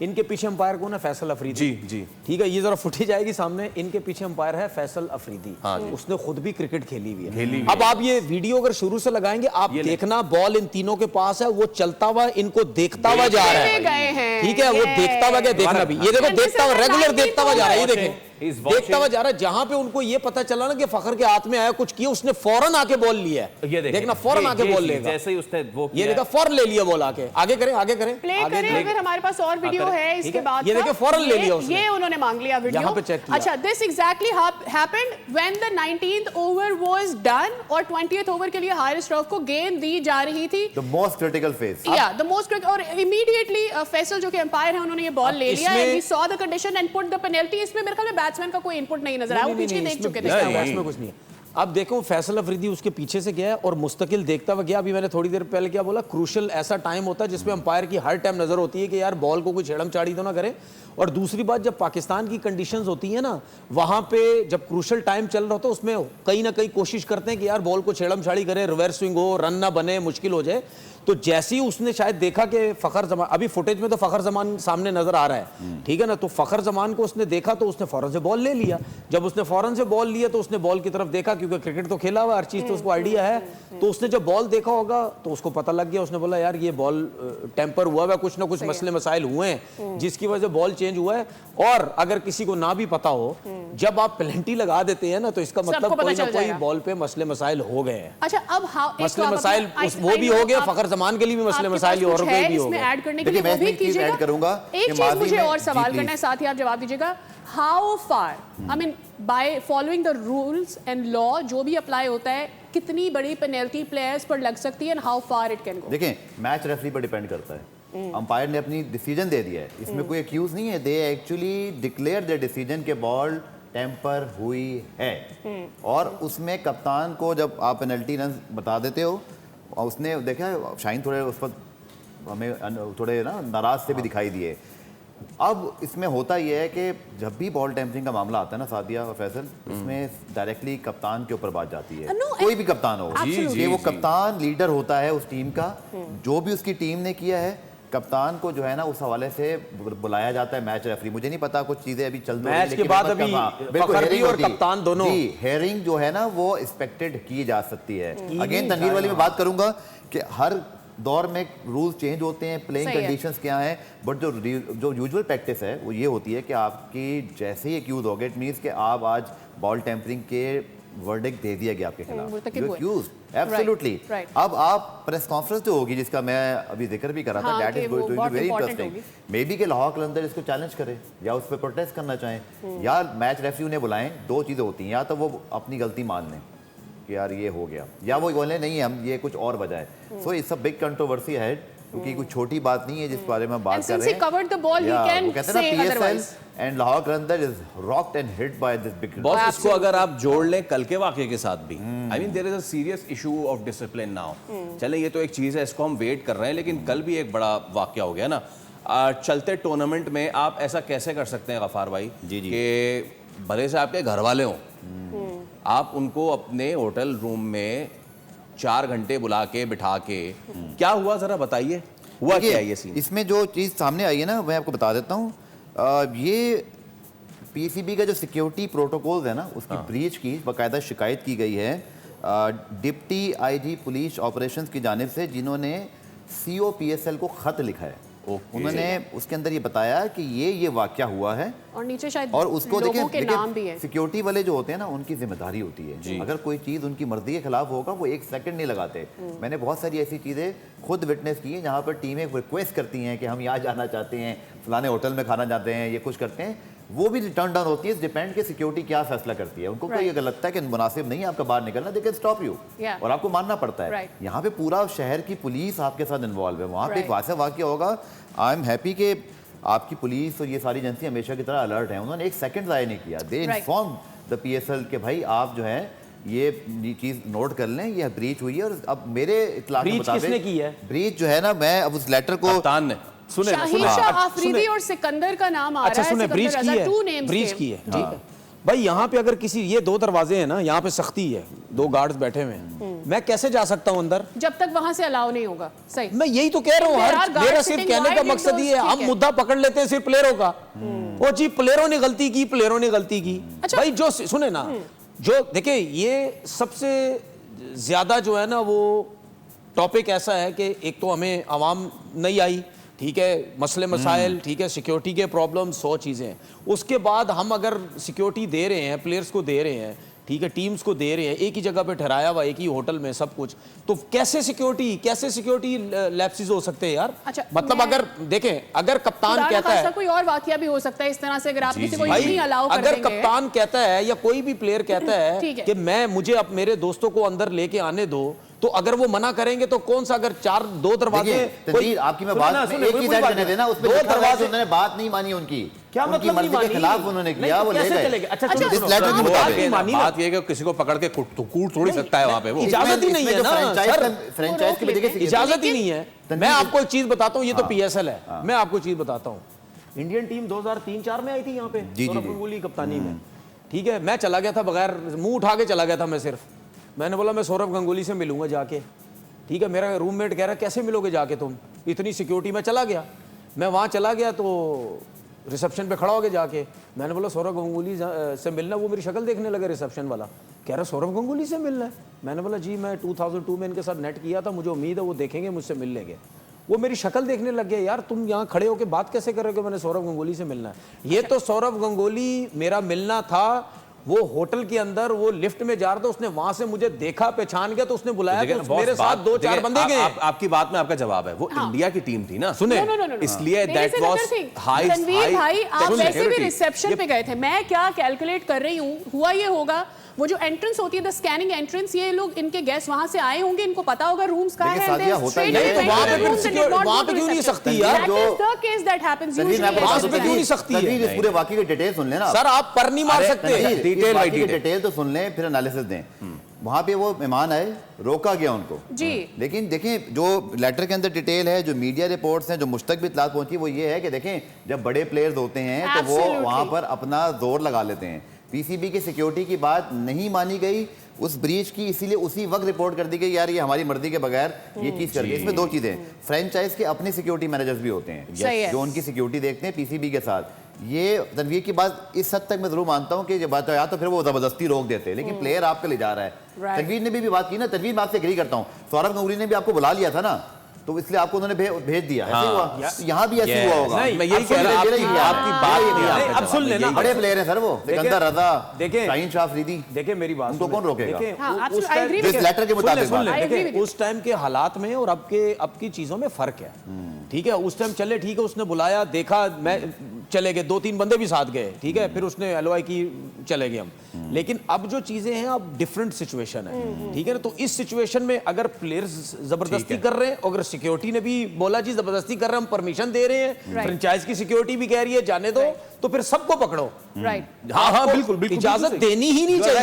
इनके पीछे अंपायर कौन है? फैसल अफरीदी। जी जी ठीक है, ये जरा फुटेज आएगी सामने। इनके पीछे अंपायर है फैसल अफरीदी। हाँ, उसने खुद भी क्रिकेट खेली हुई है। अब आप ये वीडियो अगर शुरू से लगाएंगे, आप देखना बॉल इन तीनों के पास है, वो चलता हुआ इनको देखता हुआ जा रहा है। ठीक है, वो देखता हुआ गया, देखना भी, ये देखो देखता हुआ, रेगुलर देखता हुआ जा रहा है, ये देखें देखता हुआ जा रहा है। जहां पे उनको ये पता चला ना कि फखर के हाथ में आया कुछ किया, उसने फौरन आके बॉल लिया है। ये देखना, फौरन आके बॉल लेगा। जैसे ही उसने वो ये देखा, फौरन ले लिया बॉल आके। आगे करें, आगे करें, प्ले करें। अगर हमारे पास और वीडियो है इसके बाद, ये देखिए फौरन ले लिया उसने। ये उन्होंने मांग लिया वीडियो, यहाँ पे चेक किया। अच्छा, this exactly happened when the 19th over was done और 20th ओवर के लिए हारिस रऊफ को गेंद दी जा रही थी। द मोस्ट क्रिटिकल फेज, या द मोस्ट क्रिटिकल। और इमीडिएटली फैसल जो कि अंपायर है, उन्होंने ये बॉल ले लिया and he saw the condition and put the penalty. इसमें मेरे ख्याल में बैट्समैन का कोई इनपुट नहीं नजर आया, वो पीछे देख चुके थे। इसमें कुछ नहीं है। अब देखो फैसल अफरीदी उसके पीछे से गया है और मुस्तकिल देखता हुआ गया। अभी मैंने थोड़ी देर पहले क्या बोला, क्रूशल ऐसा टाइम होता है जिसमें अंपायर की हर टाइम नजर होती है कि यार बॉल को कोई छेड़म चाड़ी तो ना करे। और दूसरी बात, जब पाकिस्तान की कंडीशंस होती है ना, वहां पे जब क्रूशल टाइम चल रहा होता है, उसमें कहीं ना कहीं कोशिश करते हैं कि यार बॉल को छेड़म छाड़ी करे, रिवर्स स्विंग हो, रन ना बने, मुश्किल हो जाए। तो जैसे ही उसने शायद देखा कि फखर जमान, अभी फुटेज में तो फखर जमान सामने नजर आ रहा है, ठीक है ना, तो फखर जमान को उसने देखा तो उसने फौरन से बॉल ले लिया। जब उसने फौरन से बॉल लिया तो उसने बॉल की तरफ देखा, क्योंकि क्रिकेट तो खेला हुआ, हर चीज तो उसको आइडिया है। तो उसने जब बॉल देखा होगा तो उसको पता लग गया। उसने बोला यार ये बॉल टेम्पर हुआ है, कुछ ना कुछ मसले मसाइल हुए हैं जिसकी वजह से बॉल चेंज हुआ है। और अगर किसी को ना भी पता हो, जब आप पेनल्टी लगा देते हैं ना, तो इसका मतलब कोई ना कोई बॉल पे मसले मसाइल हो गए हैं। अच्छा, अब मसले मसाइल वो भी हो गए, फखर जमान के लिए भी मसले मसाइल और भी हो इसमें गए। ऐड करने के लिए वो भी कीजिएगा। एक चीज मुझे और सवाल करना है, साथ ही आप जवाब दीजिएगा। How far, I mean by following the rules and law, जो भी अप्लाई होता है, कितनी बड़ी पेनल्टी प्लेयर्स पर लग सकती है and how far it can go? देखें, मैच रेफरी पर डिपेंड करता है। अंपायर ने अपनी डिसीजन दे दिया है, इसमें कोई एक्यूज नहीं है। They actually declare the decision के बॉल टेम्पर हुई है। और उसमें कप्तान को जब आप पेनल्टी रन बता देते हो, और उसने देखा शाहीन थोड़े उस पर हमें थोड़े ना नाराज से भी दिखाई दिए। अब इसमें होता यह है कि जब भी बॉल टेम्परिंग का मामला आता है ना सादिया और फैसल, उसमें डायरेक्टली कप्तान के ऊपर बात जाती है। कोई भी कप्तान हो, ये वो कप्तान लीडर होता है उस टीम का, जो भी उसकी टीम ने किया है, कप्तान को जो है ना उस हवाले से बुलाया जाता है मैच रेफरी। मुझे नहीं पता, कुछ चीजें अभी चल रही मैच के बाद अभी फखर और कप्तान दोनों हेयरिंग जो है ना वो एक्सपेक्टेड की जा सकती है। अगेन तनवीर वाली में बात करूंगा कि हर दौर में रूल्स चेंज होते हैं, प्लेइंग कंडीशंस क्या हैं, बट जो यूजुअल प्रैक्टिस है वो ये होती है कि आपकी जैसे ही एक्यूज हो गए, इट मींस कि आप आज बॉल टेम्परिंग के वर्डिक्ट दे दिया गया आपके खिलाफ, एब्सोल्युटली। अब आप प्रेस कॉन्फ्रेंस जो होगी, जिसका मैं अभी जिक्र भी कर रहा था, that is going to be very interesting. Maybe के लाहौर कलंदर इसको चैलेंज करे या उस पर प्रोटेस्ट करना चाहें, या मैच रेफरी उन्हें बुलाएं। दो चीज़ें होती हैं, या तो वो अपनी गलती मान लें कि यार ये हो गया, या वो बोले नहीं हम ये कुछ और वजह है। So it's a big controversy है, क्योंकि कुछ छोटी बात नहीं है जिस बारे में बात कर रहे हैं। And Lahore Qalandar is rocked and hit by this big boss. इसको अगर आप जोड़ लें कल के वाकये के साथ भी, I mean there is a serious issue of discipline now. चलें, ये तो एक चीज़ है, इसको हम वेट कर रहे हैं, लेकिन कल भी एक बड़ा वाकया हो गया ना। चलते टूर्नामेंट में आप ऐसा कैसे कर सकते हैं गफार भाई कि भले से आपके घर वाले हों, आप उनको अपने होटल रूम में 4 घंटे बुला के बिठा के, क्या हुआ जरा बताइए, हुआ क्या ये सीन? इसमें जो चीज़ सामने आई है ना, मैं आपको बता देता हूँ। ये पीसीबी का जो सिक्योरिटी प्रोटोकॉल्स है ना, उसकी ब्रीच की बाकायदा शिकायत की गई है डिप्टी आईजी पुलिस ऑपरेशंस की जानिब से, जिन्होंने COPSL को खत लिखा है। उन्होंने उसके अंदर ये बताया कि ये वाकया हुआ है, और नीचे शायद और उसको देखिए सिक्योरिटी वाले जो होते हैं ना, उनकी जिम्मेदारी होती है, अगर कोई चीज़ उनकी मर्जी के खिलाफ होगा वो 1 सेकंड नहीं लगाते। मैंने बहुत सारी ऐसी चीज़ें खुद विटनेस की हैं जहाँ पर टीमें रिक्वेस्ट करती हैं कि हम यहाँ जाना चाहते हैं, फलाने होटल में खाना चाहते हैं, ये कुछ करते हैं, वो भी टर्न डाउन होती है। डिपेंड के सिक्योरिटी क्या फैसला करती है। उनको कोई अगर लगता है कि मुनासिब नहीं है आपका बाहर निकलना, दे कैन स्टॉप यू, और आपको मानना पड़ता है। यहाँ पे पूरा शहर की पुलिस आपके साथ इन्वॉल्व है। वहाँ पे एक वाकया होगा। आई एम हैप्पी कि आपकी पुलिस और ये सारी एजेंसी हमेशा की तरह अलर्ट है। उन्होंने 1 सेकंड ज़ाया नहीं किया। दे इन्फॉर्म द PSL के भाई आप जो है ये चीज़ नोट कर लें, ये ब्रीच हुई है। और अब मेरे इत्तला के मुताबिक ब्रीच जो है ना, मैं अब उस लेटर को सुने, आफरीदी और सिकंदर का नाम आ रहा है। अच्छा सुने, ब्रीच की है, ब्रीच की है, ठीक है भाई। यहाँ पे अगर किसी, ये 2 दरवाजे हैं ना, यहाँ पे सख्ती है। 2 गार्ड्स बैठे हुए हैं, मैं कैसे जा सकता हूं अंदर? जब तक वहां से अलाउ नहीं होगा। सही, मैं यही तो कह रहा हूं। There are हर guards मेरा सिर्फ sitting, कहने का why did मकसद ये है, those- हम ठीक है। मुद्दा पकड़ लेते हैं सिर्फ प्लेयरों का। ओ जी प्लेयरों ने गलती की, प्लेयरों ने गलती की। अच्छा। भाई जो सुने ना, जो देखिए ये सबसे ज्यादा जो है ना वो टॉपिक ऐसा है कि एक तो हमें आवाम नहीं आई, ठीक है, मसले मसाइल, ठीक है, सिक्योरिटी के प्रॉब्लम, 100 चीज़ें हैं। उसके बाद हम अगर सिक्योरिटी दे रहे हैं, प्लेयर्स को दे रहे हैं, ठीक है, टीम्स को दे रहे हैं, एक ही जगह पे ठहराया हुआ, एक ही होटल में सब कुछ, तो कैसे सिक्योरिटी लैप्सेस हो सकते हैं यार? अच्छा, मतलब अगर देखें, अगर कप्तान खुदा कहता ना है, खास्ता कोई और वाकया भी हो सकता है इस तरह से, अगर आप किसी को भाई नहीं अलाउ कर अगर देंगे। कप्तान कहता है या कोई भी प्लेयर कहता ठीक है है। कि मुझे अब मेरे दोस्तों को अंदर लेके आने दो, तो अगर वो मना करेंगे तो कौन सा, अगर 2 दरवाजे, तनवीर, आपकी मैं बात एक ही साइड करने देना, उस पे 2 दरवाजे, उन्होंने बात नहीं मानी उनकी, क्या उनकी मतलब मर्जी नहीं के मानी? खिलाफ उन्होंने नहीं, किया, तो वो ले कैसे गए। चलेगा? अच्छा, अच्छा, सुनो, इस लेटर के सुनो, मुताबिक। बात मानी ना। बात ये है कि किसी को पकड़ के कूट थोड़ी सकता है वहां पे वो। इजाजत ही नहीं है ना सर, फ्रेंचाइज के भी देखिए इजाजत ही नहीं है। तनवीर- मैं आपको एक चीज बताता हूँ, ये तो PSL है, मैं आपको एक चीज बताता हूँ। इंडियन टीम 2003-4 में आई थी यहाँ पे, जी, सौरभ जी। गंगुली कप्तानी में, ठीक है। मैं चला गया था बगैर मुंह उठा के चला गया था, मैं सिर्फ, मैंने बोला मैं सौरभ गंगुली से मिलूंगा जाके, ठीक है। मेरा रूममेट कह रहा कैसे मिलोगे जाके तुम, इतनी सिक्योरिटी में। चला गया, मैं वहाँ चला गया तो रिसेप्शन पे खड़ा हो गया जाके, मैंने बोला सौरभ गंगुली से मिलना। वो मेरी शक्ल देखने लगे रिसेप्शन वाला, कह रहा सौरभ गंगुली से मिलना है। मैंने बोला जी मैं 2002 में इनके साथ नेट किया था, मुझे उम्मीद है वो देखेंगे, मुझसे मिल लेंगे। वो मेरी शक्ल देखने लग गया, यार तुम यहाँ खड़े होकर बात कैसे कर रहे हो कि मैंने सौरभ गंगुली से मिलना है। ये तो सौरभ गंगुली मेरा मिलना था, वो होटल के अंदर वो लिफ्ट में जा रहा था, उसने वहां से मुझे देखा, पहचान गया, तो उसने बुलाया, देखिए तो ना, मेरे बॉस, साथ 2-4 बंदे गए। आपकी बात में आपका जवाब है, वो इंडिया की टीम थी ना, सुने, No. इसलिए मेरे दैट से वाज बेहतर थी। हाई रणवीर भाई, आप वैसे भी सिक्योरिटी। रिसेप्शन पे गए थे, मैं क्या कैलकुलेट कर रही हूँ, हुआ ये होगा, वो जो एंट्रेंस होती है, द स्कैनिंग एंट्रेंस, ये लोग इनके गेस्ट वहां से आए होंगे, इनको पता होगा रूम्स कहाँ देखिए, हैं, सादिया, they होता straight ये है, away तो went वहाँ to पे the फिर rooms and did security- not वहाँ go पे to क्यों नहीं reception. सकती यार? That is the case that happens Tanveer, usually. मैं आपको वहाँ बता पे दूं, क्यों नहीं सकती है? तनवीर, इस पूरे वाकये के डिटेल सुन लेना। सर आप पर नहीं मार सकते। Detail bye detail. डिटेल तो सुन लें, फिर एनालिसिस दें। वहां पे वो मेहमान आए, रोका गया उनको जी। लेकिन देखें जो लेटर के अंदर डिटेल है, जो मीडिया रिपोर्ट्स हैं, जो मुझ तक भी इत्तलात पहुंची, वो ये है कि देखें जब बड़े प्लेयर्स होते हैं तो वो Absolutely. वहां पर अपना जोर लगा लेते हैं। PCB की सिक्योरिटी की बात नहीं मानी गई, उस ब्रीच की, इसीलिए उसी वक्त रिपोर्ट कर दी गई यार ये हमारी मर्जी के बगैर ये चीज कर गई। इसमें 2 चीजें, फ्रेंचाइज के अपने सिक्योरिटी मैनेजर्स भी होते हैं सही है। जो उनकी सिक्योरिटी देखते हैं PCB के साथ। ये तनवीर की बात इस हद तक मैं जरूर मानता हूं कि ये बात या तो फिर वो जबरदस्ती रोक देते हैं, लेकिन प्लेयर आपके ले जा रहा है। Right. तनवीर ने भी बात की ना, तनवीर मैं आपसे एग्री करता हूँ, सौरभ गंगुली ने भी आपको बुला लिया था ना, तो इसलिए आपको उन्होंने भेज दिया, ऐसे ही हुआ, यहाँ भी ऐसे हुआ होगा। नहीं, मैं यही अब कह रहा हूं, सुन लीजिए, आपकी बात ये नहीं, है। आपका अब सुन जवाब, लेना, यही बड़े प्लेयर हैं सर वो, सिकंदर रजा, देखें- शाहीन शाह अफरीदी। देखिए मेरी बात उनको सुने, कौन रोकेगा? देखिए, हाँ, उस absolutely, I टाइम- agree जिस with you. लेटर के मुताबिक सुन ले, I agree with देखिए you. उस टाइम के हालात में और अब की चीजों में फर्क है, ठीक है। उस टाइम चले, ठीक है, उसने बुलाया, देखा, मैं चले गए, 2-3 बंदे भी साथ गए, ठीक है, फिर उसने LOI की, चले गए हम। लेकिन अब जो चीजें हैं, अब डिफरेंट सिचुएशन है, ठीक है ना। तो इस सिचुएशन में अगर प्लेयर्स जबरदस्ती कर रहे हैं, अगर सिक्योरिटी ने भी बोला जी जबरदस्ती कर रहे हैं, हम परमिशन दे रहे हैं, Right. फ्रेंचाइज की सिक्योरिटी भी कह रही है जाने दो, तो फिर सबको पकड़ो। राइट, हाँ, बिल्कुल, इजाजत देनी ही नहीं चाहिए।